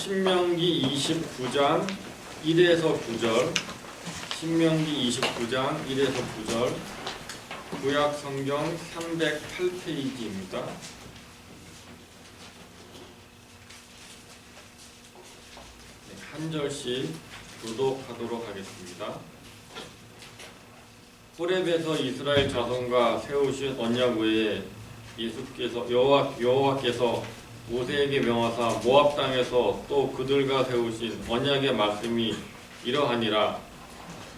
신명기 29장 1에서 9절, 신명기 29장 1에서 9절, 구약 성경 308페이지입니다. 한 절씩 교독하도록 하겠습니다. 호렙에서 이스라엘 자손과 세우신 언약 외에 여호와께서 모세에게 명하사 모압 땅에서 또 그들과 세우신 언약의 말씀이 이러하니라.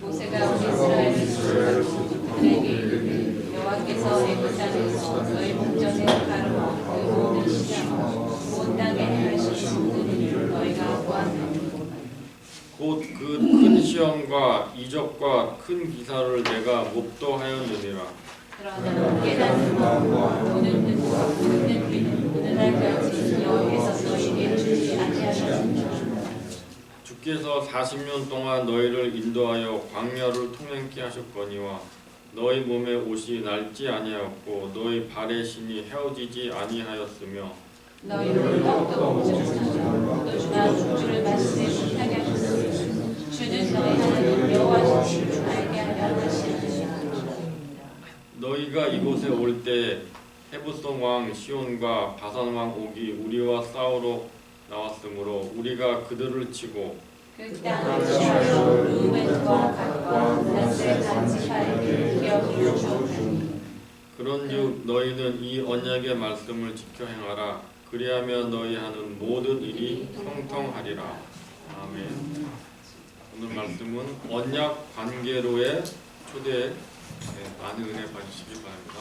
모세가 이스라엘 그들에게 이르되 여호와께서 애굽 땅에서 너희 목전에 가로와 그 모든 시장과 온 땅에 행하신 모든 일을 너희가 보았느니라. 곧 그 큰 시험과 이적과 큰 기사를 내가 목도하였느니라. 그러나 깨닫는 마음과 보는 눈과 듣는 귀는 오늘날까지 여호와께서 너희에게 주지 아니하셨느니라. 주께서 40년 동안 너희를 인도하여 광야를 통행케 하셨거니와 너희 몸에 옷이 낡지 아니하였고 너희 발의 신이 헤어지지 아니하였으며 너희는 더욱더 오죽하여 또 주를 말씀에 못하게 하셨으니 주는 너희 하나님 여호와신 줄 알게 하려 하시느니라. 너희가 이곳에 올 때 헤브손 왕 시온과 바산 왕 옥이 우리와 싸우러 나왔으므로 우리가 그들을 치고 그 땅을 취하여 루벤과 갓과 므낫세 반 지파에게 기업을 주었으니 그런즉 너희는 이 언약의 말씀을 지켜 행하라. 그리하면 너희 하는 모든 일이 형통하리라. 아멘. 오늘 말씀은 언약 관계로의 초대. 많은 은혜 받으시기 바랍니다.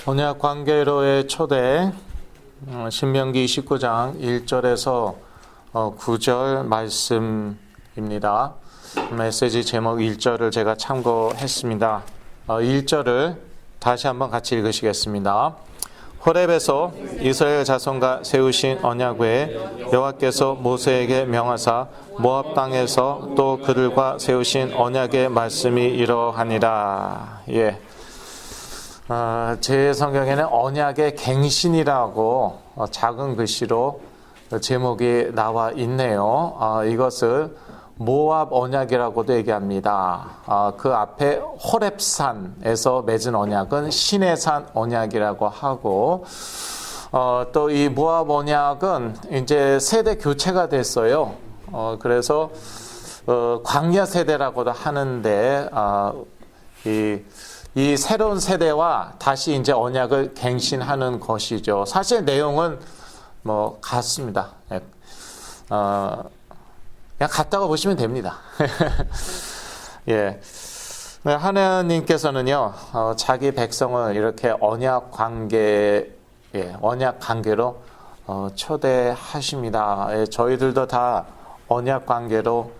언약 관계로의 초대, 신명기 29장 1절에서 9절 말씀입니다. 메시지 제목 1절을 제가 참고했습니다. 1절을 다시 한번 같이 읽으시겠습니다. 호렙에서 이스라엘 자손과 세우신 언약 외에 여호와께서 모세에게 명하사 모압 땅에서 또 그들과 세우신 언약의 말씀이 이러하니라. 예. 제 성경에는 언약의 갱신이라고 작은 글씨로 제목이 나와 있네요. 이것을 모압 언약이라고도 얘기합니다. 그 앞에 호렙산에서 맺은 언약은 시내산 언약이라고 하고, 또 이 모압 언약은 이제 세대 교체가 됐어요. 그래서 광야 세대라고도 하는데, 이 새로운 세대와 다시 이제 언약을 갱신하는 것이죠. 사실 내용은 뭐 같습니다. 그냥 같다고 보시면 됩니다. 예. 하나님께서는요, 자기 백성을 이렇게 언약 관계로 초대하십니다. 예, 저희들도 다 언약 관계로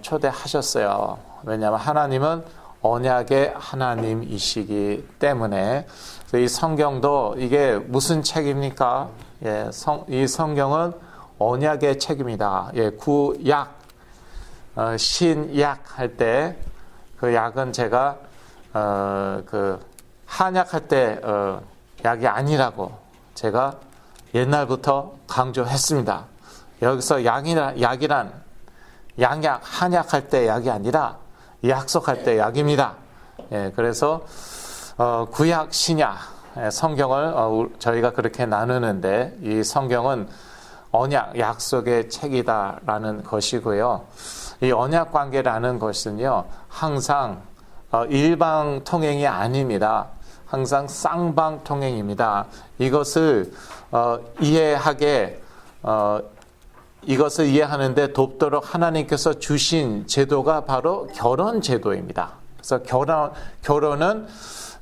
초대하셨어요. 왜냐하면 하나님은 언약의 하나님이시기 때문에. 이 성경도 이게 무슨 책입니까? 예, 이 성경은 언약의 책입니다. 예, 구약, 신약 할 때 그 약은 제가 그 한약할 때 약이 아니라고 제가 옛날부터 강조했습니다. 여기서 약이란 양약, 한약할 때 약이 아니라 약속할 때 약입니다. 예, 그래서 구약, 신약 성경을 저희가 그렇게 나누는데 이 성경은 언약, 약속의 책이다라는 것이고요. 이 언약 관계라는 것은요, 항상 일방 통행이 아닙니다. 항상 쌍방 통행입니다. 이것을 이해하는데 돕도록 하나님께서 주신 제도가 바로 결혼 제도입니다. 그래서 결혼은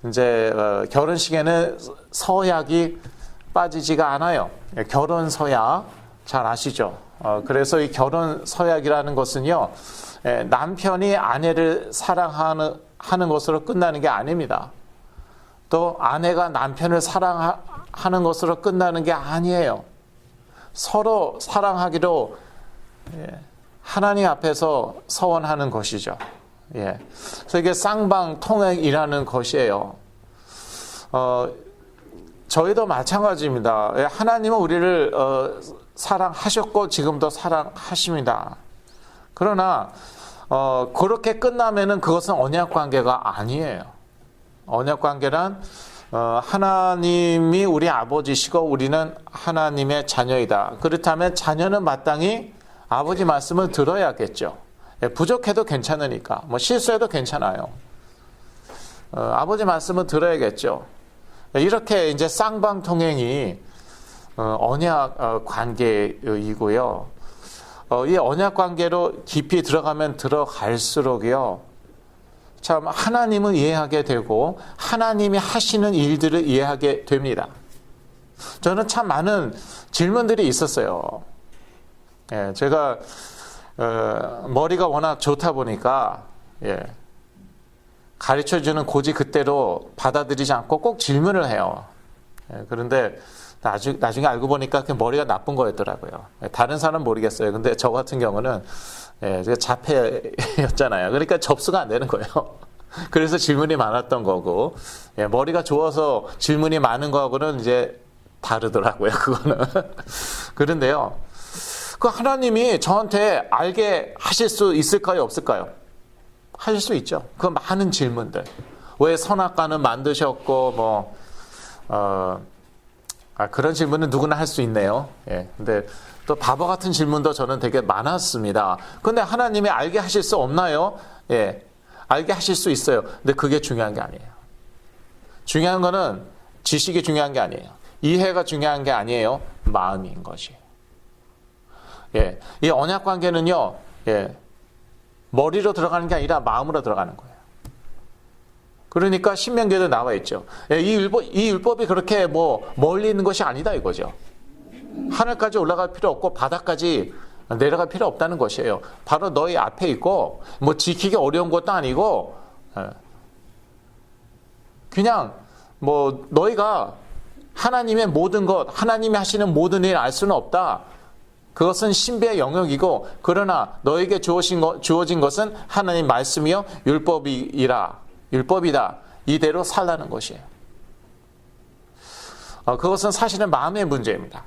이제 결혼식에는 서약이 빠지지가 않아요. 결혼 서약 잘 아시죠? 그래서 이 결혼 서약이라는 것은요, 남편이 아내를 사랑하는 것으로 끝나는 게 아닙니다. 또 아내가 남편을 사랑하는 것으로 끝나는 게 아니에요. 서로 사랑하기로 하나님 앞에서 서원하는 것이죠. 예. 그래서 이게 쌍방통행이라는 것이에요. 저희도 마찬가지입니다. 예, 하나님은 우리를 사랑하셨고 지금도 사랑하십니다. 그러나 그렇게 끝나면은 그것은 언약 관계가 아니에요. 언약 관계란 하나님이 우리 아버지시고 우리는 하나님의 자녀이다. 그렇다면 자녀는 마땅히 아버지 말씀을 들어야겠죠. 예, 부족해도 괜찮으니까, 뭐 실수해도 괜찮아요. 아버지 말씀을 들어야겠죠. 이렇게 이제 쌍방통행이 언약 관계이고요. 이 언약 관계로 깊이 들어가면 들어갈수록요, 참 하나님을 이해하게 되고 하나님이 하시는 일들을 이해하게 됩니다. 저는 참 많은 질문들이 있었어요. 예, 제가 머리가 워낙 좋다 보니까 예, 가르쳐주는 고지 그때로 받아들이지 않고 꼭 질문을 해요. 예, 그런데 나중에 알고 보니까 그 머리가 나쁜 거였더라고요. 예, 다른 사람은 모르겠어요. 근데 저 같은 경우는 예, 제가 자폐였잖아요. 그러니까 접수가 안 되는 거예요. 그래서 질문이 많았던 거고, 예, 머리가 좋아서 질문이 많은 거하고는 이제 다르더라고요. 그거는. 그런데요, 그 하나님이 저한테 알게 하실 수 있을까요? 없을까요? 하실 수 있죠. 그 많은 질문들. 왜 선악과는 만드셨고, 그런 질문은 누구나 할 수 있네요. 예. 근데 또 바보 같은 질문도 저는 되게 많았습니다. 근데 하나님이 알게 하실 수 없나요? 예. 알게 하실 수 있어요. 근데 그게 중요한 게 아니에요. 중요한 거는 지식이 중요한 게 아니에요. 이해가 중요한 게 아니에요. 마음인 것이에요. 예. 이 언약 관계는요, 예. 머리로 들어가는 게 아니라 마음으로 들어가는 거예요. 그러니까 신명기에도 나와 있죠. 예, 이 율법이 그렇게 멀리 있는 것이 아니다 이거죠. 하늘까지 올라갈 필요 없고 바다까지 내려갈 필요 없다는 것이에요. 바로 너희 앞에 있고 지키기 어려운 것도 아니고 그냥 너희가 하나님의 모든 것, 하나님이 하시는 모든 일을 알 수는 없다. 그것은 신비의 영역이고 그러나 너에게 주어진 것은 하나님 말씀이요 율법이다. 이대로 살라는 것이에요. 그것은 사실은 마음의 문제입니다.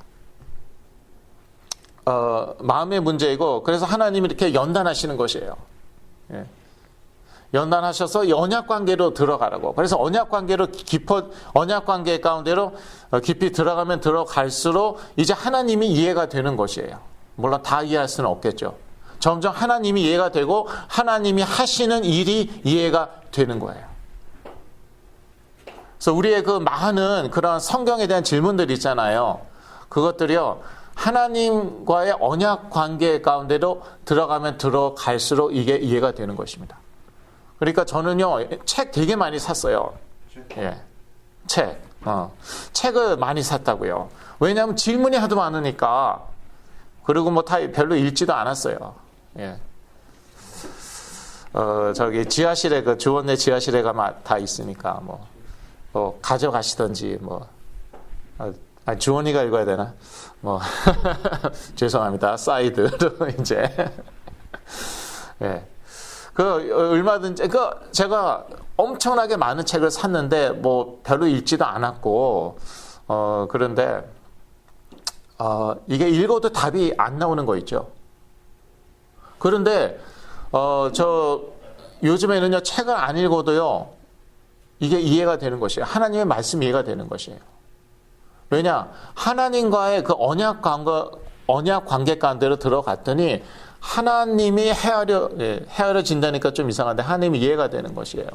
마음의 문제이고 그래서 하나님이 이렇게 연단하시는 것이에요. 예. 연단하셔서 언약 관계로 들어가라고. 그래서 언약 관계 가운데로 깊이 들어가면 들어갈수록 이제 하나님이 이해가 되는 것이에요. 물론 다 이해할 수는 없겠죠. 점점 하나님이 이해가 되고 하나님이 하시는 일이 이해가 되는 거예요. 그래서 우리의 그 많은 그런 성경에 대한 질문들이 있잖아요. 그것들이요, 하나님과의 언약 관계 가운데로 들어가면 들어갈수록 이게 이해가 되는 것입니다. 그러니까 저는요, 책 되게 많이 샀어요. 예. 책을 많이 샀다고요. 왜냐하면 질문이 하도 많으니까. 그리고 다 별로 읽지도 않았어요. 예. 저기 지하실에 주원내 지하실에가 다 있으니까 가져가시던지 주원이가 읽어야 되나? 죄송합니다. 사이드로 이제. 예. 얼마든지, 제가 엄청나게 많은 책을 샀는데, 별로 읽지도 않았고, 그런데, 이게 읽어도 답이 안 나오는 거 있죠. 그런데, 요즘에는요, 책을 안 읽어도요, 이게 이해가 되는 것이에요. 하나님의 말씀이 이해가 되는 것이에요. 왜냐? 하나님과의 그 언약 관계 가운데로 들어갔더니, 하나님이 헤아려진다니까 좀 이상한데 하나님이 이해가 되는 것이에요.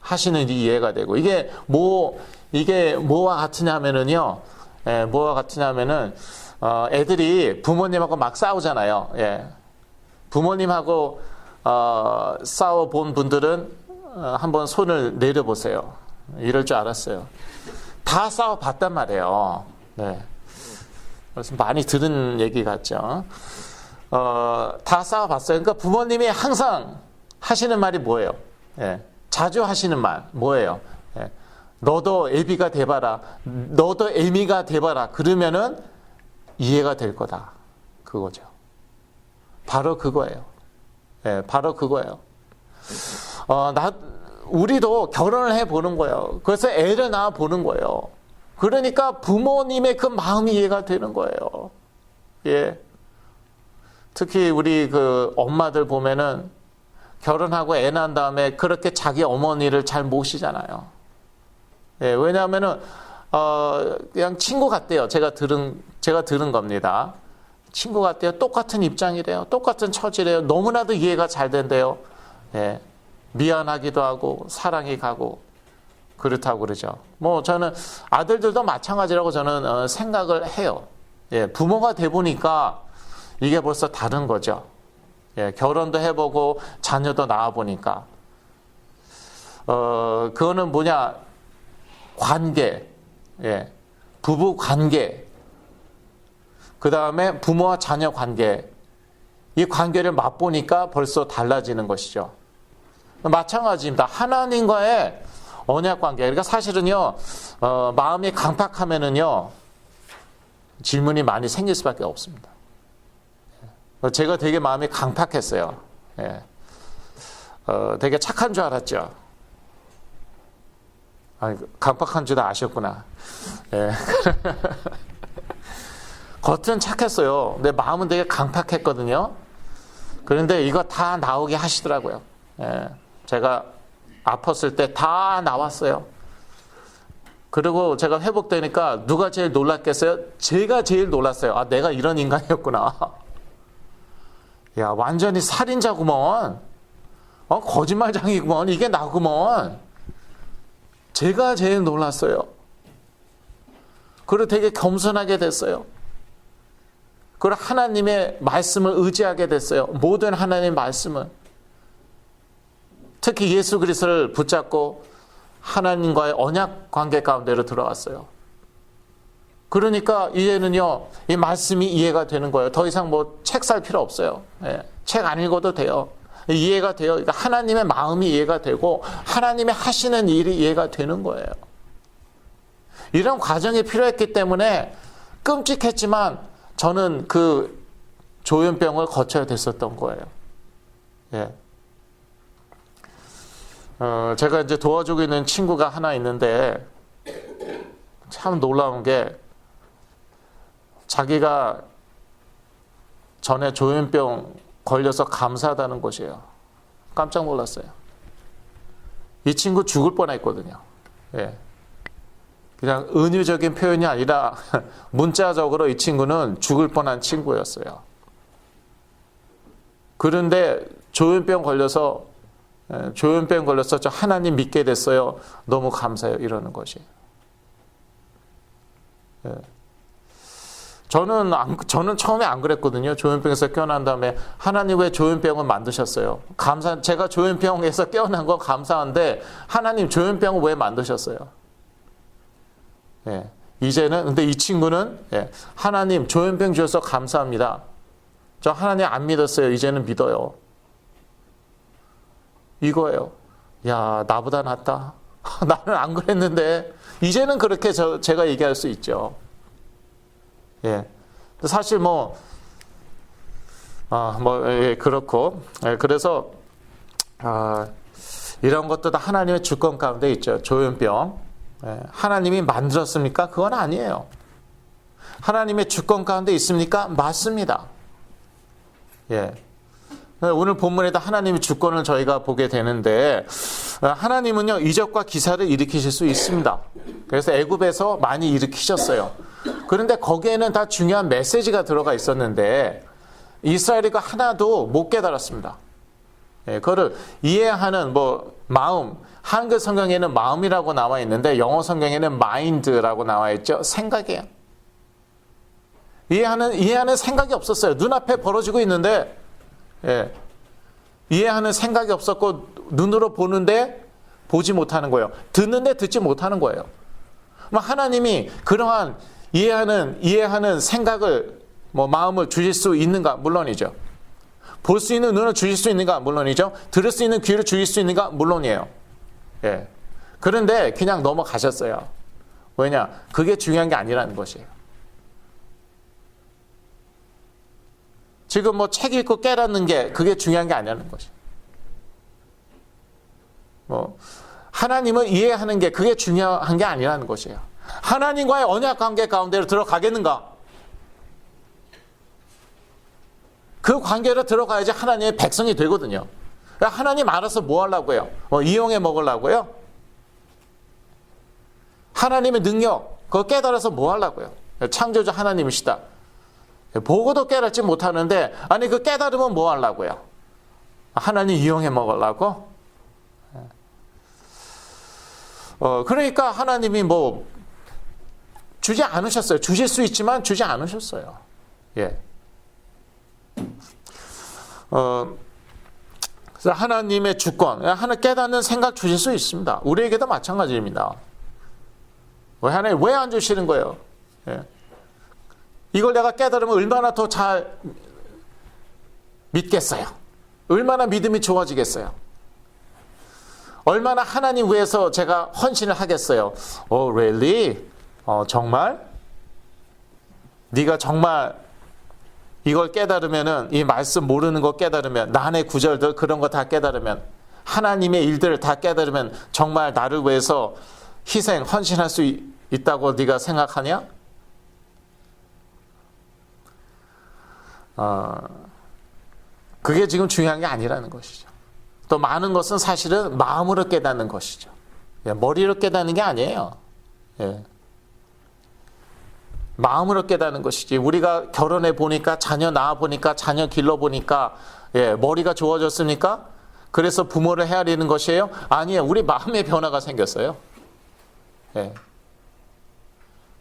하시는 일이 이해가 되고 이게 뭐와 같으냐면은요. 뭐와 같으냐면은 애들이 부모님하고 막 싸우잖아요. 예. 부모님하고 싸워 본 분들은 한번 손을 내려보세요. 이럴 줄 알았어요. 다 싸워 봤단 말이에요. 네. 그래서 많이 들은 얘기 같죠. 다 싸워봤어요. 그러니까 부모님이 항상 하시는 말이 뭐예요? 예, 자주 하시는 말 뭐예요? 예, 너도 애비가 돼봐라. 너도 애미가 돼봐라. 그러면은 이해가 될 거다. 그거죠. 바로 그거예요. 예, 바로 그거예요. 우리도 결혼을 해보는 거예요. 그래서 애를 낳아 보는 거예요. 그러니까 부모님의 그 마음이 이해가 되는 거예요. 예. 특히 우리 그 엄마들 보면은 결혼하고 애 낳은 다음에 그렇게 자기 어머니를 잘 모시잖아요. 예, 왜냐하면은, 그냥 친구 같대요. 제가 들은 겁니다. 친구 같대요. 똑같은 입장이래요. 똑같은 처지래요. 너무나도 이해가 잘 된대요. 예. 미안하기도 하고, 사랑이 가고, 그렇다고 그러죠. 뭐, 저는 아들들도 마찬가지라고 저는 생각을 해요. 예. 부모가 돼 보니까 이게 벌써 다른 거죠. 예. 결혼도 해보고, 자녀도 낳아보니까. 그거는 뭐냐, 관계, 예. 부부 관계, 그 다음에 부모와 자녀 관계, 이 관계를 맛보니까 벌써 달라지는 것이죠. 마찬가지입니다. 하나님과의 언약 관계. 그러니까 사실은요, 마음이 강팍하면은요, 질문이 많이 생길 수밖에 없습니다. 제가 되게 마음이 강팍했어요. 예. 되게 착한 줄 알았죠. 강팍한 줄도 아셨구나. 예. 겉은 착했어요. 근데 마음은 되게 강팍했거든요. 그런데 이거 다 나오게 하시더라고요. 예. 제가 아팠을 때 다 나왔어요. 그리고 제가 회복되니까 누가 제일 놀랐겠어요? 제가 제일 놀랐어요. 아, 내가 이런 인간이었구나. 야, 완전히 살인자구먼. 거짓말장이구먼. 이게 나구먼. 제가 제일 놀랐어요. 그리고 되게 겸손하게 됐어요. 그리고 하나님의 말씀을 의지하게 됐어요. 모든 하나님의 말씀은. 특히 예수 그리스도를 붙잡고 하나님과의 언약 관계 가운데로 들어갔어요. 그러니까 이제는요, 이 말씀이 이해가 되는 거예요. 더 이상 뭐 책 살 필요 없어요. 예, 책 안 읽어도 돼요. 이해가 돼요. 그러니까 하나님의 마음이 이해가 되고 하나님의 하시는 일이 이해가 되는 거예요. 이런 과정이 필요했기 때문에 끔찍했지만 저는 그 조현병을 거쳐야 됐었던 거예요. 예. 제가 이제 도와주고 있는 친구가 하나 있는데 참 놀라운 게 자기가 전에 조현병 걸려서 감사하다는 것이에요. 깜짝 놀랐어요. 이 친구 죽을 뻔했거든요. 예. 그냥 은유적인 표현이 아니라 문자적으로 이 친구는 죽을 뻔한 친구였어요. 그런데 조현병 걸려서 저 하나님 믿게 됐어요. 너무 감사해요. 이러는 것이. 예. 저는 처음에 안 그랬거든요. 조현병에서 깨어난 다음에 하나님 왜 조현병을 만드셨어요? 제가 조현병에서 깨어난 건 감사한데 하나님 조현병을 왜 만드셨어요? 예. 이제는 근데 이 친구는 하나님 조현병 주셔서 감사합니다. 저 하나님 안 믿었어요. 이제는 믿어요. 이거예요. 야, 나보다 낫다. 나는 안 그랬는데 이제는 그렇게 제가 얘기할 수 있죠. 예. 사실 그렇고. 예, 그래서, 이런 것도 다 하나님의 주권 가운데 있죠. 조현병. 예, 하나님이 만들었습니까? 그건 아니에요. 하나님의 주권 가운데 있습니까? 맞습니다. 예. 오늘 본문에도 하나님의 주권을 저희가 보게 되는데 하나님은요 이적과 기사를 일으키실 수 있습니다. 그래서 애굽에서 많이 일으키셨어요. 그런데 거기에는 다 중요한 메시지가 들어가 있었는데 이스라엘이가 하나도 못 깨달았습니다. 예, 그거를 이해하는 마음, 한글 성경에는 마음이라고 나와 있는데 영어 성경에는 mind라고 나와 있죠. 생각이에요. 이해하는 생각이 없었어요. 눈앞에 벌어지고 있는데 예, 이해하는 생각이 없었고 눈으로 보는데 보지 못하는 거예요. 듣는데 듣지 못하는 거예요. 하나님이 그러한 이해하는 생각을 마음을 주실 수 있는가? 물론이죠. 볼 수 있는 눈을 주실 수 있는가? 물론이죠. 들을 수 있는 귀를 주실 수 있는가? 물론이에요. 예. 그런데 그냥 넘어가셨어요. 왜냐? 그게 중요한 게 아니라는 것이에요. 지금 뭐 책 읽고 깨닫는 게 그게 중요한 게 아니라는 거죠. 뭐 하나님을 이해하는 게 그게 중요한 게 아니라는 것이에요. 하나님과의 언약 관계 가운데로 들어가겠는가? 그 관계로 들어가야지 하나님의 백성이 되거든요. 하나님 알아서 뭐 하려고 해요? 이용해 먹으려고요? 하나님의 능력, 그거 깨달아서 뭐 하려고요? 창조주 하나님이시다. 보고도 깨닫지 못하는데, 아니, 그 깨달으면 뭐 하려고요? 하나님 이용해 먹으려고? 그러니까 하나님이 뭐, 주지 않으셨어요. 주실 수 있지만 주지 않으셨어요. 예. 그래서 하나님의 주권, 하나 깨닫는 생각 주실 수 있습니다. 우리에게도 마찬가지입니다. 하나님 왜 안 주시는 거예요? 예. 이걸 내가 깨달으면 얼마나 더 잘 믿겠어요? 얼마나 믿음이 좋아지겠어요? 얼마나 하나님 위해서 제가 헌신을 하겠어요? really? 정말? 네가 정말 이걸 깨달으면은, 이 말씀 모르는 거 깨달으면, 난의 구절들 그런 거 다 깨달으면, 하나님의 일들을 다 깨달으면 정말 나를 위해서 희생, 헌신할 수 있다고 네가 생각하냐? 그게 지금 중요한 게 아니라는 것이죠. 또 많은 것은 사실은 마음으로 깨닫는 것이죠. 머리로 깨닫는 게 아니에요. 예. 마음으로 깨닫는 것이지. 우리가 결혼해 보니까, 자녀 낳아 보니까, 자녀 길러 보니까, 예, 머리가 좋아졌습니까? 그래서 부모를 헤아리는 것이에요? 아니에요. 우리 마음의 변화가 생겼어요. 예.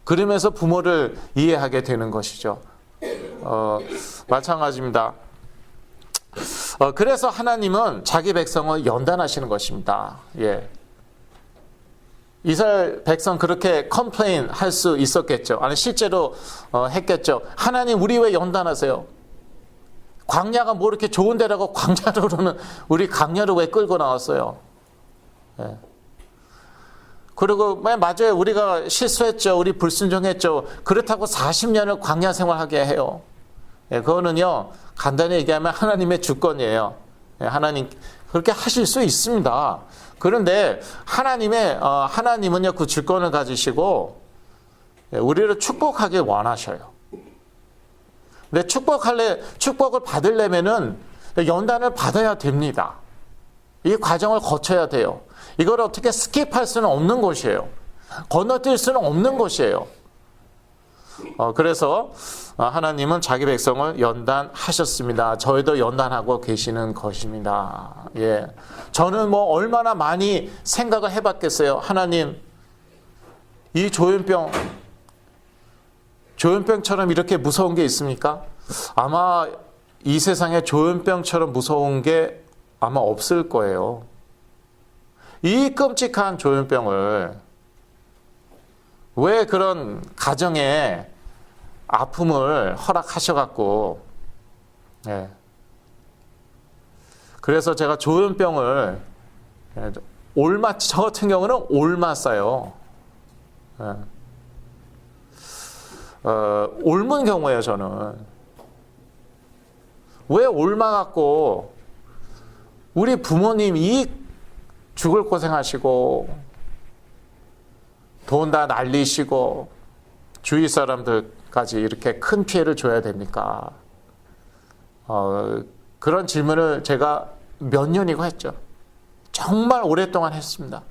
그러면서 부모를 이해하게 되는 것이죠. 마찬가지입니다. 그래서 하나님은 자기 백성을 연단하시는 것입니다. 예. 이스라엘 백성 그렇게 컴플레인 할 수 있었겠죠. 아니 실제로 했겠죠. 하나님 우리 왜 연단하세요? 광야가 뭐 이렇게 좋은 데라고 광야로는 우리 강야로 왜 끌고 나왔어요? 예. 그리고 맞아요. 우리가 실수했죠. 우리 불순종했죠. 그렇다고 40년을 광야 생활하게 해요. 예, 그거는요. 간단히 얘기하면 하나님의 주권이에요. 예, 하나님 그렇게 하실 수 있습니다. 그런데 하나님은요 그 주권을 가지시고 우리를 축복하길 원하셔요. 근데 축복을 받으려면은 연단을 받아야 됩니다. 이 과정을 거쳐야 돼요. 이걸 어떻게 스킵할 수는 없는 것이에요. 건너뛸 수는 없는 것이에요. 그래서 하나님은 자기 백성을 연단하셨습니다. 저희도 연단하고 계시는 것입니다. 예. 저는 뭐 얼마나 많이 생각을 해봤겠어요. 하나님, 이 조현병처럼 이렇게 무서운 게 있습니까? 아마 이 세상에 조현병처럼 무서운 게 아마 없을 거예요. 이 끔찍한 조현병을 왜 그런 가정에 아픔을 허락하셔갖고, 예. 그래서 제가 조현병을, 저 같은 경우는 올맞아요. 예. 옮은 경우예요, 저는. 왜 옮아갖고, 우리 부모님이 죽을 고생하시고, 돈 다 날리시고, 주위 사람들까지 이렇게 큰 피해를 줘야 됩니까? 그런 질문을 제가 몇 년이고 했죠. 정말 오랫동안 했습니다.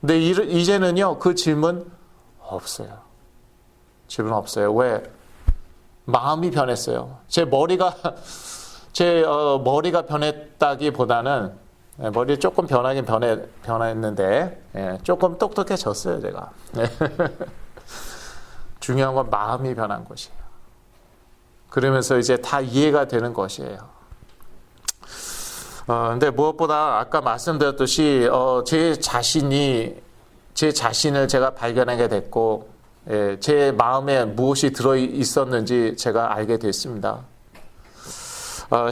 근데 이제는요, 그 질문 없어요. 질문 없어요. 왜? 마음이 변했어요. 제 머리가 변했다기보다는, 머리 조금 변했는데, 예, 조금 똑똑해졌어요, 제가. 중요한 건 마음이 변한 것이에요. 그러면서 이제 다 이해가 되는 것이에요. 근데 무엇보다 아까 말씀드렸듯이, 제 자신을 제가 발견하게 됐고, 예, 제 마음에 무엇이 들어 있었는지 제가 알게 됐습니다.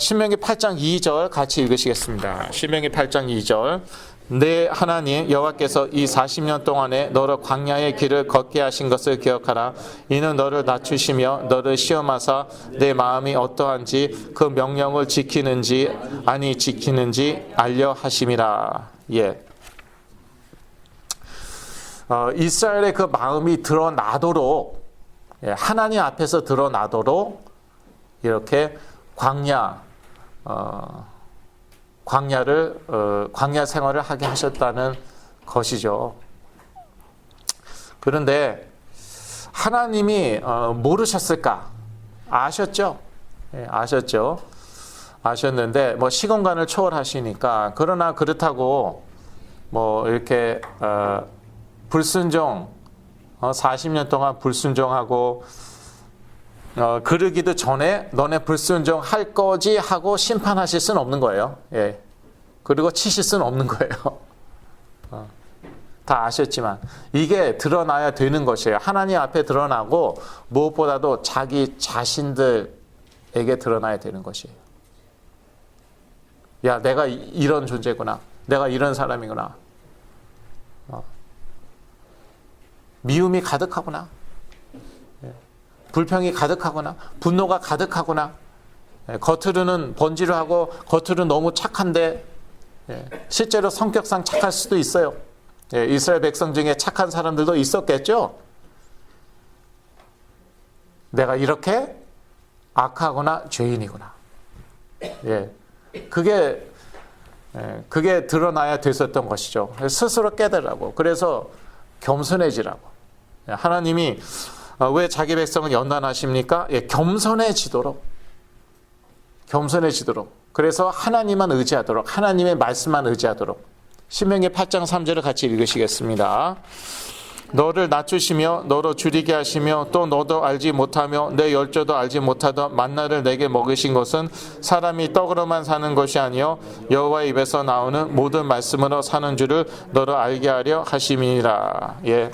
신명기 8장 2절 같이 읽으시겠습니다. 신명기 8장 2절. 내 하나님 여호와께서 이 40년 동안에 너를 광야의 길을 걷게 하신 것을 기억하라. 이는 너를 낮추시며 너를 시험하사 내 마음이 어떠한지 그 명령을 지키는지 아니 지키는지 알려 하심이라. 예. 이스라엘의 그 마음이 드러나도록, 예, 하나님 앞에서 드러나도록 이렇게 광야 생활을 하게 하셨다는 것이죠. 그런데 하나님이 모르셨을까? 아셨죠? 예, 아셨죠? 아셨는데 뭐 시공간을 초월하시니까, 그러나 그렇다고 뭐 이렇게 불순종 40년 동안 불순종하고 그러기도 전에 너네 불순종할 거지 하고 심판하실 수는 없는 거예요. 예. 그리고 치실 수는 없는 거예요. 다 아셨지만 이게 드러나야 되는 것이에요. 하나님 앞에 드러나고 무엇보다도 자기 자신들에게 드러나야 되는 것이에요. 야, 내가 이런 존재구나. 내가 이런 사람이구나. 미움이 가득하구나. 불평이 가득하구나. 분노가 가득하구나. 겉으로는 번지르하고 겉으로는 너무 착한데 실제로 성격상 착할 수도 있어요. 이스라엘 백성 중에 착한 사람들도 있었겠죠. 내가 이렇게 악하구나, 죄인이구나. 그게 드러나야 됐었던 것이죠. 스스로 깨달으라고. 그래서 겸손해지라고. 하나님이 왜 자기 백성을 연단하십니까? 겸손해지도록. 그래서 하나님만 의지하도록, 하나님의 말씀만 의지하도록. 신명기 8장 3절을 같이 읽으시겠습니다. 너를 낮추시며 너로 줄이게 하시며 또 너도 알지 못하며 내 열조도 알지 못하던 만나를 내게 먹이신 것은 사람이 떡으로만 사는 것이 아니요 여호와의 입에서 나오는 모든 말씀으로 사는 줄을 너로 알게 하려 하심이니라. 예.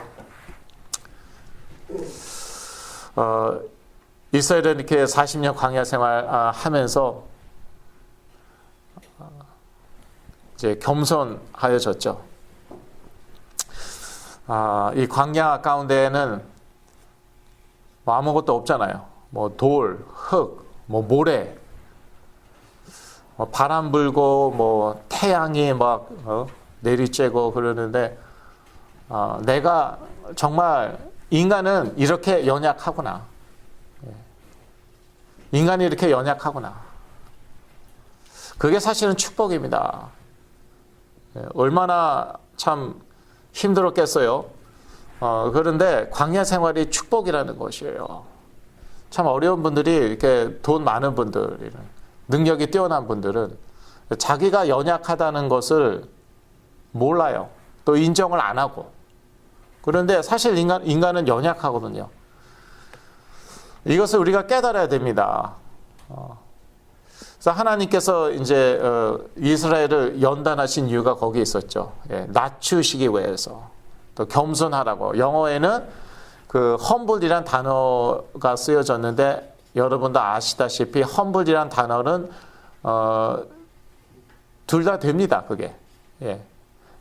이스라엘은 이렇게 40년 광야 생활 하면서 이제 겸손하여졌죠. 이 광야 가운데에는 뭐 아무것도 없잖아요. 뭐 돌, 흙, 뭐 모래, 뭐 바람 불고 뭐 태양이 막 내리쬐고 그러는데 내가 정말 인간은 이렇게 연약하구나. 인간이 이렇게 연약하구나. 그게 사실은 축복입니다. 얼마나 참 힘들었겠어요. 그런데 광야 생활이 축복이라는 것이에요. 참 어려운 분들이, 이렇게 돈 많은 분들, 능력이 뛰어난 분들은 자기가 연약하다는 것을 몰라요. 또 인정을 안 하고. 그런데 사실 인간은 연약하거든요. 이것을 우리가 깨달아야 됩니다. 그래서 하나님께서 이제 이스라엘을 연단하신 이유가 거기에 있었죠. 낮추시기 위해서. 또 겸손하라고. 영어에는 그 humble이란 단어가 쓰여졌는데 여러분도 아시다시피 humble이란 단어는 둘 다 됩니다. 그게.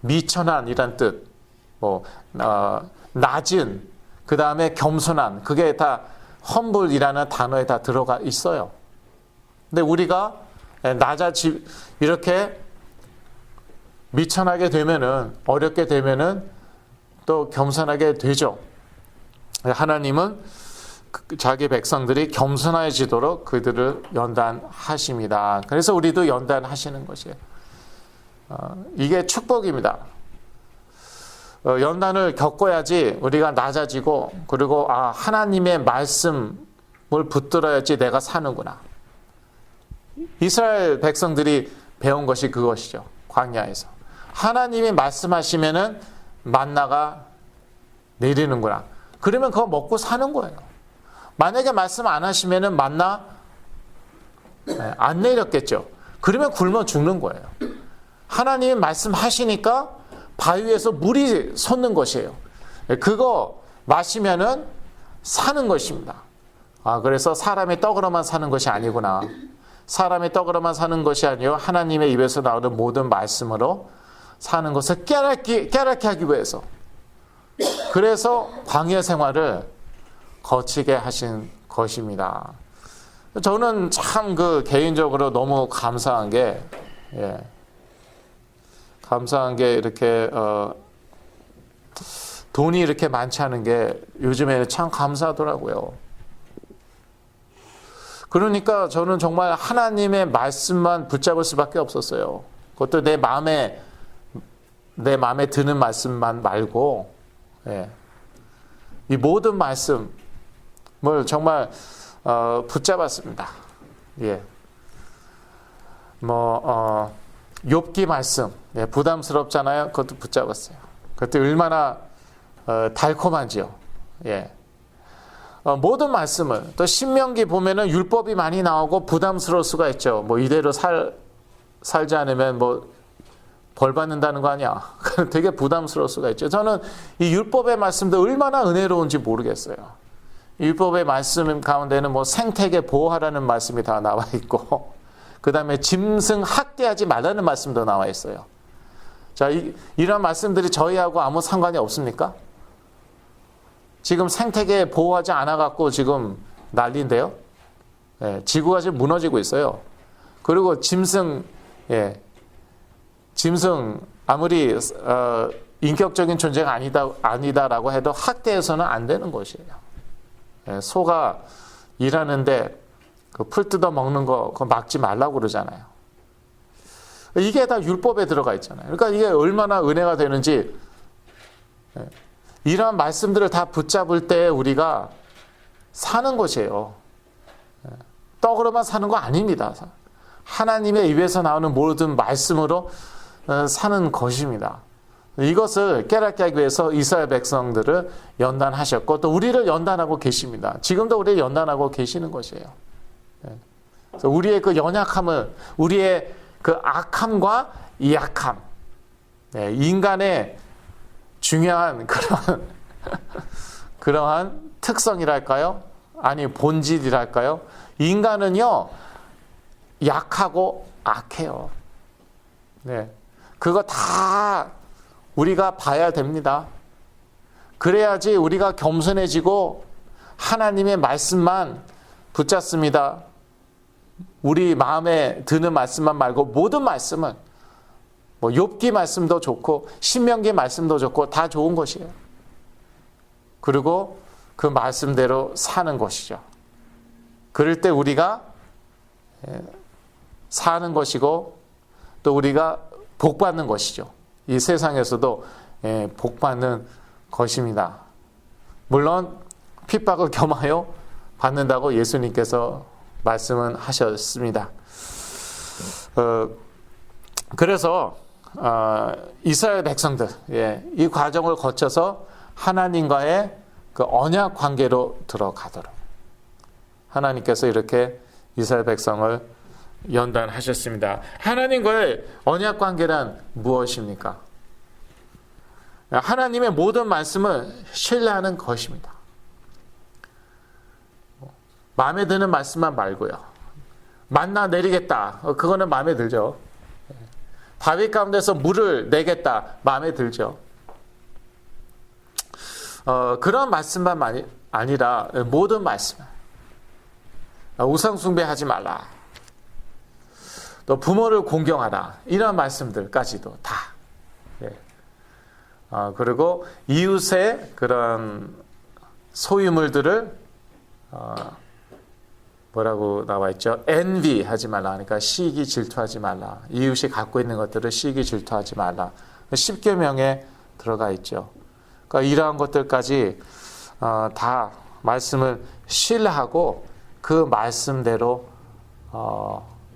미천한이란 뜻. 뭐 낮은, 그 다음에 겸손한, 그게 다 humble이라는 단어에 다 들어가 있어요. 근데 우리가 이렇게 미천하게 되면은, 어렵게 되면은 또 겸손하게 되죠. 하나님은 자기 백성들이 겸손해지도록 그들을 연단하십니다. 그래서 우리도 연단하시는 것이에요. 이게 축복입니다. 연단을 겪어야지 우리가 낮아지고, 그리고 하나님의 말씀을 붙들어야지 내가 사는구나. 이스라엘 백성들이 배운 것이 그것이죠. 광야에서 하나님이 말씀하시면은 만나가 내리는구나. 그러면 그거 먹고 사는 거예요. 만약에 말씀 안 하시면은 만나 안 내렸겠죠. 그러면 굶어 죽는 거예요. 하나님이 말씀하시니까 바위에서 물이 솟는 것이에요. 그거 마시면은 사는 것입니다. 그래서 사람이 떡으로만 사는 것이 아니구나. 사람의 떡으로만 사는 것이 아니요 하나님의 입에서 나오는 모든 말씀으로 사는 것을 깨닫게 하기 위해서, 그래서 광야 생활을 거치게 하신 것입니다. 저는 참 개인적으로 너무 감사한 게, 이렇게 돈이 이렇게 많지 않은 게 요즘에는 참 감사하더라고요. 그러니까 저는 정말 하나님의 말씀만 붙잡을 수밖에 없었어요. 그것도 내 마음에 드는 말씀만 말고, 이 모든 말씀을 정말 붙잡았습니다. 욥기 말씀, 부담스럽잖아요. 그것도 붙잡았어요. 그것도 얼마나 달콤한지요. 모든 말씀을, 또 신명기 보면은 율법이 많이 나오고 부담스러울 수가 있죠. 이대로 살지 않으면 벌 받는다는 거 아니야. 되게 부담스러울 수가 있죠. 저는 이 율법의 말씀도 얼마나 은혜로운지 모르겠어요. 율법의 말씀 가운데는 생태계 보호하라는 말씀이 다 나와 있고, 그 다음에 짐승 학대하지 말라는 말씀도 나와 있어요. 자, 이런 말씀들이 저희하고 아무 상관이 없습니까? 지금 생태계 보호하지 않아갖고 지금 난리인데요. 지구가 지금 무너지고 있어요. 그리고 짐승 아무리 인격적인 존재가 아니다라고 해도 학대해서는 안 되는 것이에요. 소가 일하는데 풀 뜯어 먹는 거 그거 막지 말라고 그러잖아요. 이게 다 율법에 들어가 있잖아요. 그러니까 이게 얼마나 은혜가 되는지, 이러한 말씀들을 다 붙잡을 때 우리가 사는 것이에요. 떡으로만 사는 거 아닙니다. 하나님의 입에서 나오는 모든 말씀으로 사는 것입니다. 이것을 깨닫게 하기 위해서 이스라엘 백성들을 연단하셨고, 또 우리를 연단하고 계십니다. 지금도 우리를 연단하고 계시는 것이에요. 그래서 우리의 그 연약함을, 우리의 그 악함과 이 약함, 인간의 중요한 그러한 특성이랄까요? 아니, 본질이랄까요? 인간은요, 약하고 악해요. 그거 다 우리가 봐야 됩니다. 그래야지 우리가 겸손해지고 하나님의 말씀만 붙잡습니다. 우리 마음에 드는 말씀만 말고 모든 말씀은 욥기 말씀도 좋고 신명기 말씀도 좋고 다 좋은 것이에요. 그리고 그 말씀대로 사는 것이죠. 그럴 때 우리가 사는 것이고 또 우리가 복받는 것이죠. 이 세상에서도 복받는 것입니다. 물론 핍박을 겸하여 받는다고 예수님께서 말씀은 하셨습니다. 그래서 이스라엘 백성들, 이 과정을 거쳐서 하나님과의 그 언약 관계로 들어가도록 하나님께서 이렇게 이스라엘 백성을 연단하셨습니다. 하나님과의 언약 관계란 무엇입니까? 하나님의 모든 말씀을 신뢰하는 것입니다. 마음에 드는 말씀만 말고요. 만나 내리겠다. 그거는 마음에 들죠. 바위 가운데서 물을 내겠다. 마음에 들죠. 그런 말씀만 아니라 모든 말씀. 우상 숭배하지 말라. 또 부모를 공경하라. 이런 말씀들까지도 다. 그리고 이웃의 그런 소유물들을 뭐라고 나와 있죠? envy 하지 말라. 그러니까 시기 질투하지 말라. 이웃이 갖고 있는 것들을 시기 질투하지 말라. 10계명에 들어가 있죠. 그러니까 이러한 것들까지 다 말씀을 신뢰하고 그 말씀대로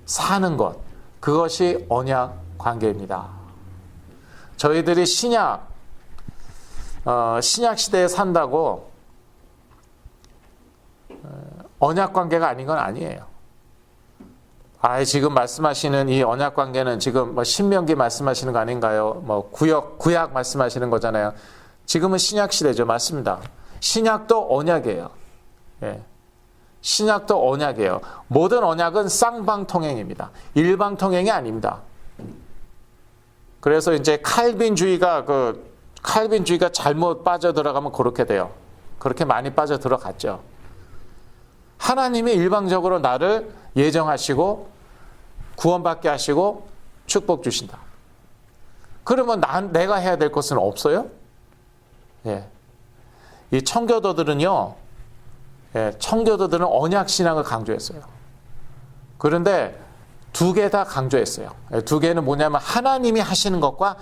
사는 것, 그것이 언약 관계입니다. 저희들이 신약 시대에 산다고 언약 관계가 아닌 건 아니에요. 지금 말씀하시는 이 언약 관계는 지금 신명기 말씀하시는 거 아닌가요? 구약 말씀하시는 거잖아요. 지금은 신약 시대죠. 맞습니다. 신약도 언약이에요. 신약도 언약이에요. 모든 언약은 쌍방통행입니다. 일방통행이 아닙니다. 그래서 이제 칼빈주의가 잘못 빠져들어가면 그렇게 돼요. 그렇게 많이 빠져들어갔죠. 하나님이 일방적으로 나를 예정하시고 구원받게 하시고 축복 주신다. 그러면 내가 해야 될 것은 없어요? 예. 이 청교도들은요, 청교도들은 언약 신앙을 강조했어요. 그런데 두 개 다 강조했어요. 두 개는 뭐냐면 하나님이 하시는 것과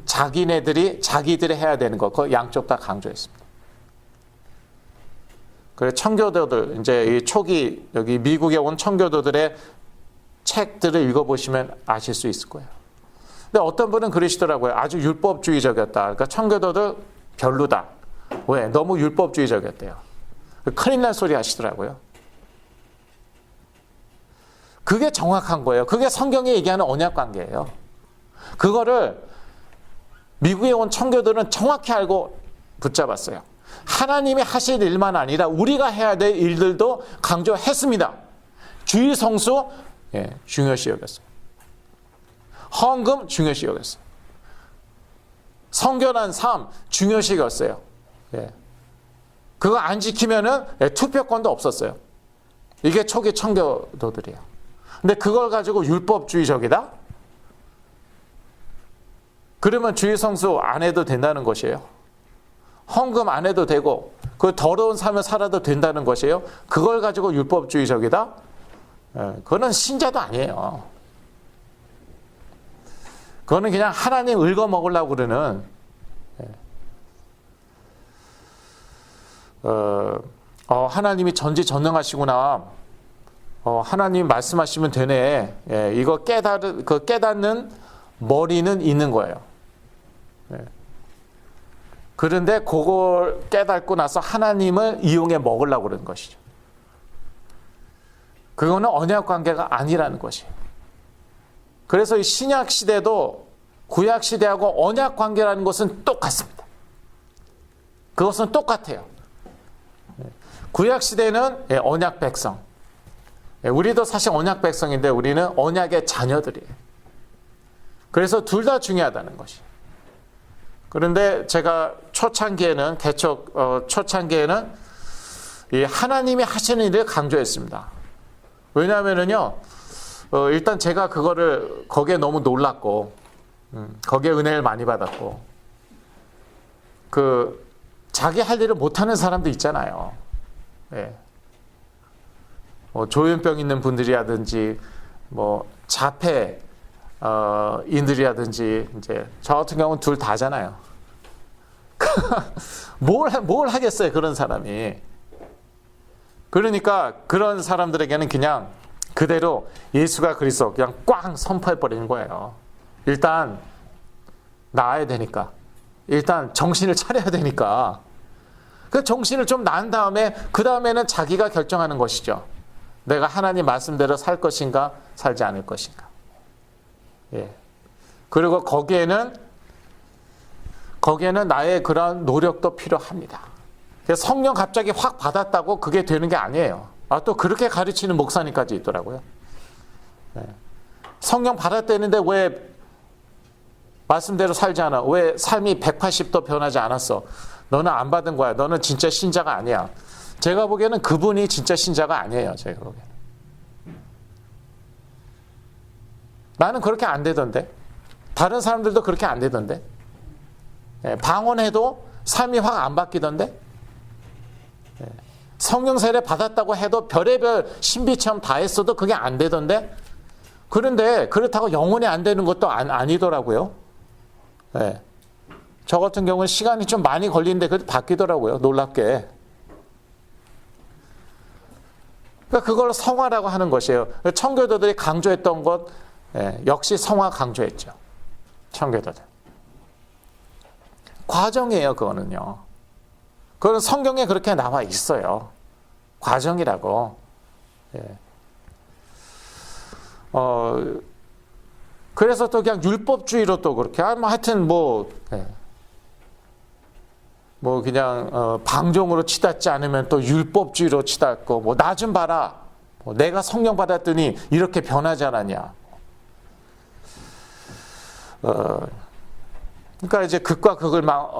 자기들이 해야 되는 것, 그 양쪽 다 강조했습니다. 그래서 청교도들, 이제 이 초기 여기 미국에 온 청교도들의 책들을 읽어보시면 아실 수 있을 거예요. 근데 어떤 분은 그러시더라고요. 아주 율법주의적이었다. 그러니까 청교도들 별로다. 왜? 너무 율법주의적이었대요. 큰일 날 소리 하시더라고요. 그게 정확한 거예요. 그게 성경이 얘기하는 언약관계예요. 그거를 미국에 온 청교도는 정확히 알고 붙잡았어요. 하나님이 하실 일만 아니라 우리가 해야 될 일들도 강조했습니다. 주의 성수 중요시 여겼어요. 헌금 중요시 여겼어요. 성결한 삶 중요시 여겼어요. 그거 안 지키면은 투표권도 없었어요. 이게 초기 청교도들이에요. 근데 그걸 가지고 율법주의적이다? 그러면 주의 성수 안 해도 된다는 것이에요. 헌금 안 해도 되고 그 더러운 삶을 살아도 된다는 것이에요. 그걸 가지고 율법주의적이다? 그거는 신자도 아니에요. 그거는 그냥 하나님 긁어먹으려고 그러는 하나님이 전지전능하시구나. 하나님 말씀하시면 되네. 이거 깨닫는 머리는 있는 거예요. 그런데 그걸 깨닫고 나서 하나님을 이용해 먹으려고 그러는 것이죠. 그거는 언약 관계가 아니라는 것이에요. 그래서 이 신약 시대도 구약 시대하고 언약 관계라는 것은 똑같습니다. 그것은 똑같아요. 구약 시대는 언약 백성. 우리도 사실 언약 백성인데 우리는 언약의 자녀들이에요. 그래서 둘 다 중요하다는 것이. 그런데 제가 초창기에는 초창기에는 이 하나님이 하시는 일을 강조했습니다. 왜냐하면은요, 일단 제가 거기에 너무 놀랐고, 거기에 은혜를 많이 받았고, 자기 할 일을 못하는 사람도 있잖아요. 조현병 있는 분들이라든지, 자폐, 인들이라든지, 이제, 저 같은 경우는 둘 다잖아요. 뭘 하겠어요, 그런 사람이. 그러니까 그런 사람들에게는 그냥 그대로 예수가 그리스도 그냥 꽝 선포해버리는 거예요. 일단 나아야 되니까. 일단 정신을 차려야 되니까. 그 정신을 좀 난 다음에 그 다음에는 자기가 결정하는 것이죠. 내가 하나님 말씀대로 살 것인가 살지 않을 것인가. 그리고 거기에는 나의 그런 노력도 필요합니다. 성령 갑자기 확 받았다고 그게 되는 게 아니에요. 또 그렇게 가르치는 목사님까지 있더라고요. 성령 받았다는데 왜 말씀대로 살지 않아? 왜 삶이 180도 변하지 않았어? 너는 안 받은 거야. 너는 진짜 신자가 아니야. 제가 보기에는 그분이 진짜 신자가 아니에요. 제가 보기에는. 나는 그렇게 안 되던데. 다른 사람들도 그렇게 안 되던데. 방언해도 삶이 확 안 바뀌던데. 성령 세례 받았다고 해도 별의별 신비체험 다 했어도 그게 안 되던데. 그런데 그렇다고 영혼이 안 되는 것도 아니더라고요. 저 같은 경우는 시간이 좀 많이 걸리는데 그래도 바뀌더라고요. 놀랍게. 그러니까 그걸 성화라고 하는 것이에요. 청교도들이 강조했던 것 역시 성화 강조했죠. 청교도들. 과정이에요. 그거는요. 그건 성경에 그렇게 나와 있어요. 과정이라고. 그래서 또 그냥 율법주의로 또 그렇게 하여튼 뭐 그냥 방종으로 치닫지 않으면 또 율법주의로 치닫고 뭐 나 좀 봐라. 뭐 내가 성령 받았더니 이렇게 변하지 않았냐. 그러니까 이제 극과 극을 막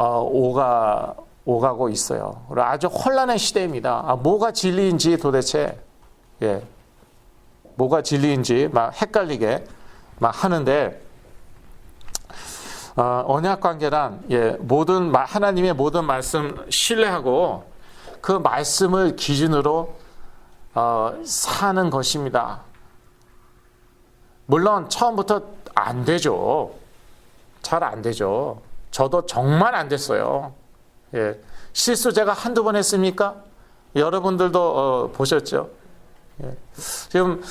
오가고 있어요. 아주 혼란의 시대입니다. 뭐가 진리인지 도대체 뭐가 진리인지 막 헷갈리게 막 하는데 언약 관계란 하나님의 모든 말씀 신뢰하고 그 말씀을 기준으로 사는 것입니다. 물론 처음부터 안 되죠. 잘 안 되죠. 저도 정말 안 됐어요. 실수 제가 한두 번 했습니까? 여러분들도 보셨죠? 지금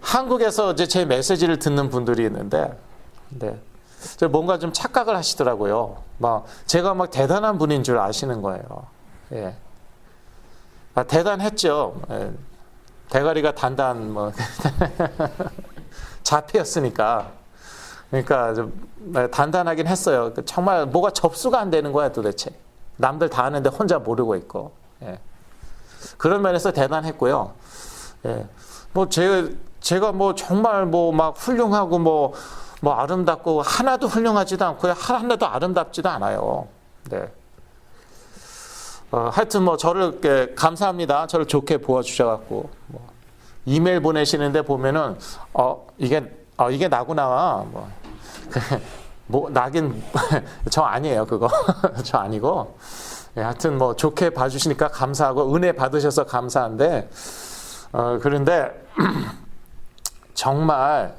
한국에서 이제 제 메시지를 듣는 분들이 있는데, 뭔가 좀 착각을 하시더라고요. 제가 대단한 분인 줄 아시는 거예요. 대단했죠. 대가리가 자폐였으니까. 그러니까 좀 단단하긴 했어요. 정말 뭐가 접수가 안 되는 거야 도대체. 남들 다 아는데 혼자 모르고 있고. 그런 면에서 대단했고요. 제가 정말 막 훌륭하고 아름답고 하나도 훌륭하지도 않고요. 하나도 아름답지도 않아요. 하여튼 저를 이렇게 감사합니다. 저를 좋게 보아주셔갖고 이메일 보내시는데 보면은 이게 나구나. 나긴 저 아니에요 그거. 저 아니고. 하여튼 좋게 봐주시니까 감사하고 은혜 받으셔서 감사한데 그런데 정말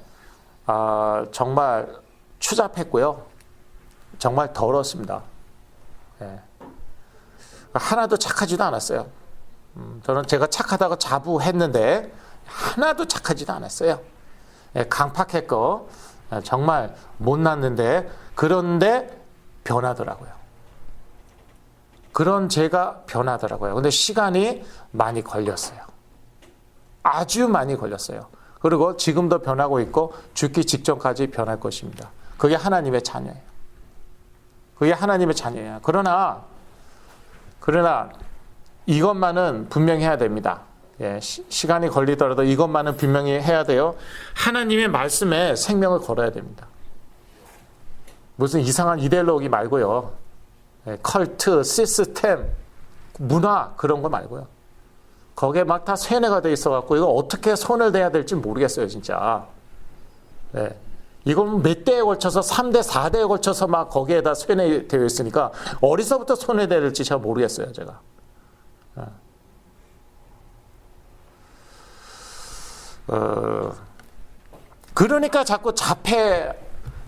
추잡했고요. 정말 더럽습니다. 하나도 착하지도 않았어요. 저는 제가 착하다고 자부했는데 하나도 착하지도 않았어요. 강팍했고 정말 못났는데 그런데 변하더라고요. 그런 제가 변하더라고요. 근데 시간이 많이 걸렸어요. 아주 많이 걸렸어요. 그리고 지금도 변하고 있고 죽기 직전까지 변할 것입니다. 그게 하나님의 자녀예요. 그게 하나님의 자녀예요. 그러나 이것만은 분명히 해야 됩니다. 시간이 걸리더라도 이것만은 분명히 해야 돼요. 하나님의 말씀에 생명을 걸어야 됩니다. 무슨 이상한 이데올로기 말고요. 컬트, 시스템, 문화 그런 거 말고요. 거기에 다 세뇌가 돼 있어갖고 이거 어떻게 손을 대야 될지 모르겠어요 진짜. 이건 몇 대에 걸쳐서 3대, 4대에 걸쳐서 거기에다 세뇌되어 있으니까 어디서부터 손을 대야 될지 잘 모르겠어요 제가. 그러니까 자꾸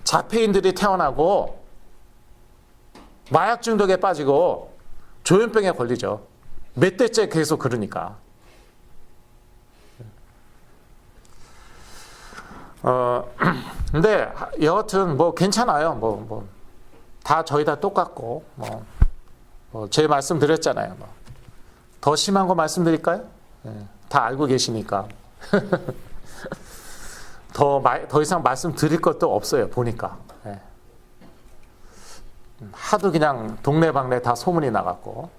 자폐인들이 태어나고 마약 중독에 빠지고 조현병에 걸리죠. 몇 대째 계속 그러니까. 근데 여하튼 괜찮아요. 다 저희 다 똑같고 제 말씀 드렸잖아요. 더 심한 거 말씀드릴까요? 다 알고 계시니까. 더 이상 말씀드릴 것도 없어요. 보니까. 하도 그냥 동네방네 다 소문이 나갔고.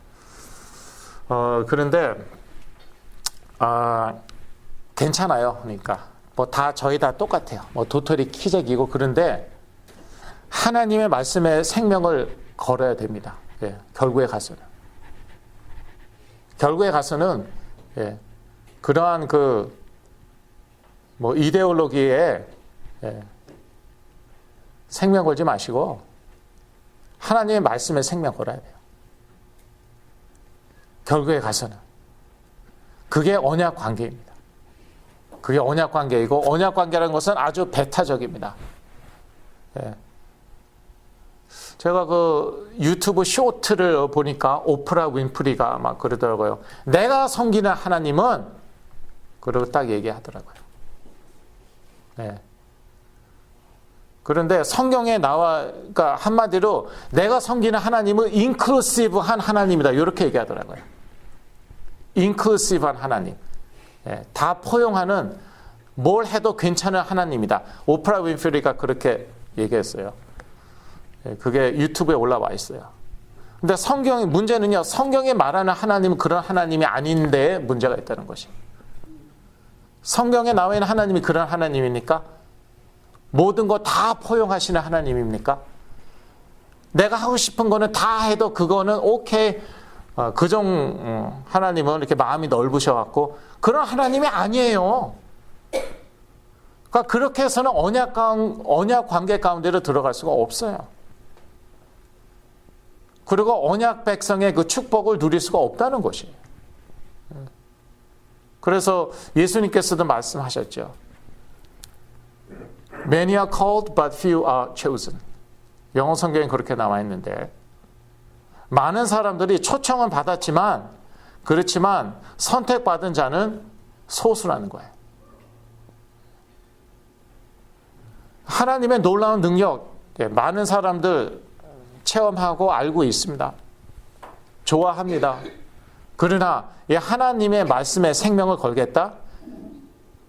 그런데 괜찮아요. 그러니까 다 저희 다 똑같아요. 도토리 키재기고. 그런데 하나님의 말씀에 생명을 걸어야 됩니다. 결국에 가서는 그러한 이데올로기에 생명 걸지 마시고 하나님의 말씀에 생명 걸어야 돼요. 결국에 가서는 그게 언약 관계입니다. 그게 언약 관계이고 언약 관계라는 것은 아주 배타적입니다. 제가 유튜브 쇼트를 보니까 오프라 윈프리가 그러더라고요. 내가 섬기는 하나님은 그러고 딱 얘기하더라고요. 그런데 성경에 그러니까 한마디로 내가 섬기는 하나님은 인클루시브한 하나님이다. 이렇게 얘기하더라고요. 인클루시브한 하나님. 다 포용하는 뭘 해도 괜찮은 하나님이다. 오프라 윈프리가 그렇게 얘기했어요. 그게 유튜브에 올라와 있어요. 근데 성경의 문제는요, 성경에 말하는 하나님은 그런 하나님이 아닌데 문제가 있다는 것이에요. 성경에 나와 있는 하나님이 그런 하나님입니까? 모든 거 다 포용하시는 하나님입니까? 내가 하고 싶은 거는 다 해도 그거는 오케이. 하나님은 이렇게 마음이 넓으셔갖고 그런 하나님이 아니에요. 그러니까 그렇게 해서는 언약 관계 가운데로 들어갈 수가 없어요. 그리고 언약 백성의 그 축복을 누릴 수가 없다는 것이에요. 그래서 예수님께서도 말씀하셨죠. Many are called, but few are chosen. 영어 성경에 그렇게 나와 있는데 많은 사람들이 초청은 받았지만 그렇지만 선택받은 자는 소수라는 거예요. 하나님의 놀라운 능력 많은 사람들 체험하고 알고 있습니다. 좋아합니다. 그러나 이 하나님의 말씀에 생명을 걸겠다?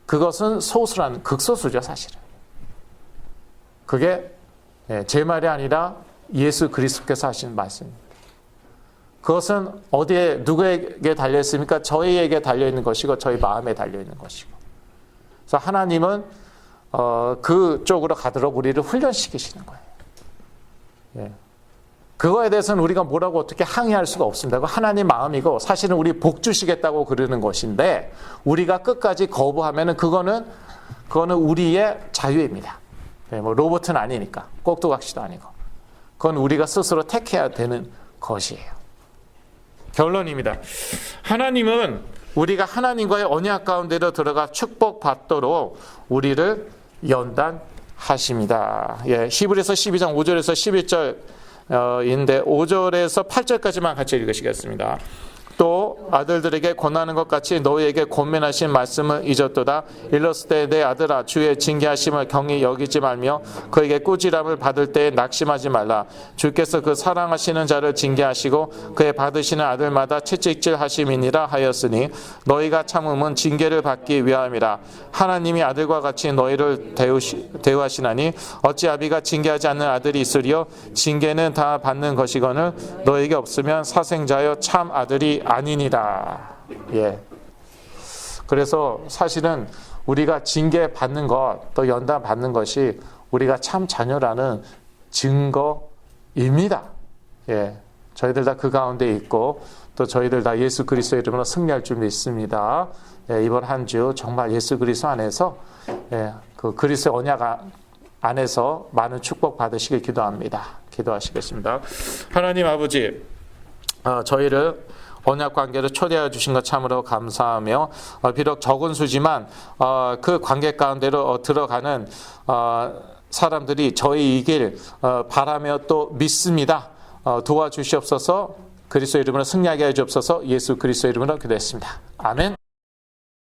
그것은 소수라는 극소수죠, 사실은. 그게 제 말이 아니라 예수 그리스도께서 하신 말씀입니다. 그것은 어디에 누구에게 달려있습니까? 저희에게 달려있는 것이고 저희 마음에 달려있는 것이고. 그래서 하나님은 그쪽으로 가도록 우리를 훈련시키시는 거예요. 예. 그거에 대해서는 우리가 뭐라고 어떻게 항의할 수가 없습니다. 그거 하나님 마음이고 사실은 우리 복 주시겠다고 그러는 것인데 우리가 끝까지 거부하면은 그거는 우리의 자유입니다. 네, 뭐 로봇은 아니니까 꼭두각시도 아니고 그건 우리가 스스로 택해야 되는 것이에요. 결론입니다. 하나님은 우리가 하나님과의 언약 가운데로 들어가 축복받도록 우리를 연단하십니다. 예, 히브리서 12장 5절에서 11절인데 5절에서 8절까지만 같이 읽으시겠습니다. 또 아들들에게 권하는 것 같이 너희에게 권면하신 말씀을 잊었도다. 일렀을 때 내 아들아 주의 징계하심을 경히 여기지 말며 그에게 꾸지람을 받을 때에 낙심하지 말라. 주께서 그 사랑하시는 자를 징계하시고 그의 받으시는 아들마다 채찍질하심이니라 하였으니 너희가 참음은 징계를 받기 위함이라. 하나님이 아들과 같이 너희를 대우하시나니 어찌 아비가 징계하지 않는 아들이 있으리요. 징계는 다 받는 것이거늘 너희에게 없으면 사생자여 참 아들이 아니니라. 예. 그래서 사실은 우리가 징계 받는 것, 또 연단 받는 것이 우리가 참 자녀라는 증거입니다. 예. 저희들 다 그 가운데 있고 또 저희들 다 예수 그리스도의 이름으로 승리할 줄 믿습니다. 예, 이번 한 주 정말 예수 그리스도 안에서 그 그리스도의 언약 안에서 많은 축복 받으시길 기도합니다. 기도하시겠습니다. 하나님 아버지, 저희를 언약 관계를 초대하여 주신 것 참으로 감사하며 비록 적은 수지만 그 관계 가운데로 들어가는 사람들이 저희이길 바라며 또 믿습니다. 도와주시옵소서. 그리스도 이름으로 승리하게 해 주옵소서. 예수 그리스도 이름으로 기도했습니다. 아멘.